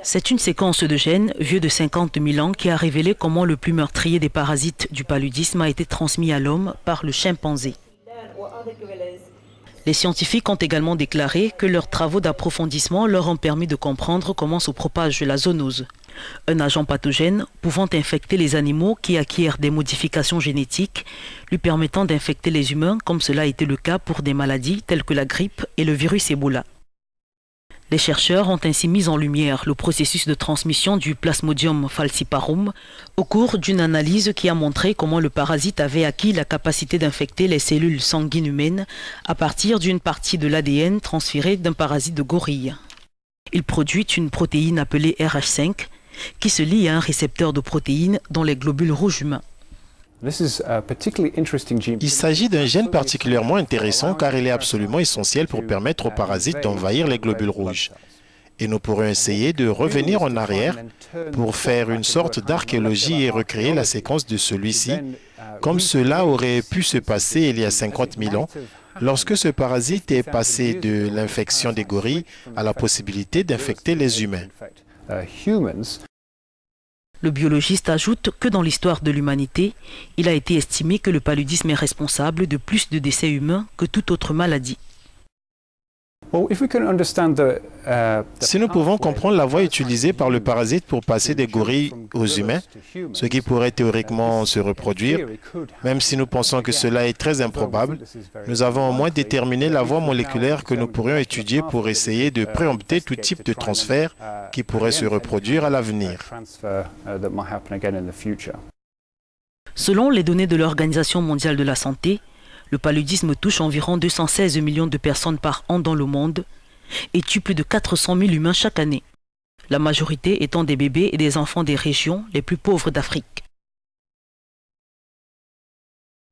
C'est une séquence de gènes vieux de 50 000 ans qui a révélé comment le plus meurtrier des parasites du paludisme a été transmis à l'homme par le chimpanzé. Les scientifiques ont également déclaré que leurs travaux d'approfondissement leur ont permis de comprendre comment se propage la zoonose, un agent pathogène pouvant infecter les animaux qui acquièrent des modifications génétiques, lui permettant d'infecter les humains comme cela a été le cas pour des maladies telles que la grippe et le virus Ebola. Les chercheurs ont ainsi mis en lumière le processus de transmission du Plasmodium falciparum au cours d'une analyse qui a montré comment le parasite avait acquis la capacité d'infecter les cellules sanguines humaines à partir d'une partie de l'ADN transférée d'un parasite de gorille. Il produit une protéine appelée RH5 qui se lie à un récepteur de protéines dans les globules rouges humains. Il s'agit d'un gène particulièrement intéressant car il est absolument essentiel pour permettre aux parasites d'envahir les globules rouges. Et nous pourrions essayer de revenir en arrière pour faire une sorte d'archéologie et recréer la séquence de celui-ci, comme cela aurait pu se passer il y a 50 000 ans, lorsque ce parasite est passé de l'infection des gorilles à la possibilité d'infecter les humains. Le biologiste ajoute que dans l'histoire de l'humanité, il a été estimé que le paludisme est responsable de plus de décès humains que toute autre maladie. Si nous pouvons comprendre la voie utilisée par le parasite pour passer des gorilles aux humains, ce qui pourrait théoriquement se reproduire, même si nous pensons que cela est très improbable, nous avons au moins déterminé la voie moléculaire que nous pourrions étudier pour essayer de préempter tout type de transfert qui pourrait se reproduire à l'avenir. Selon les données de l'Organisation mondiale de la santé, le paludisme touche environ 216 millions de personnes par an dans le monde et tue plus de 400 000 humains chaque année, la majorité étant des bébés et des enfants des régions les plus pauvres d'Afrique.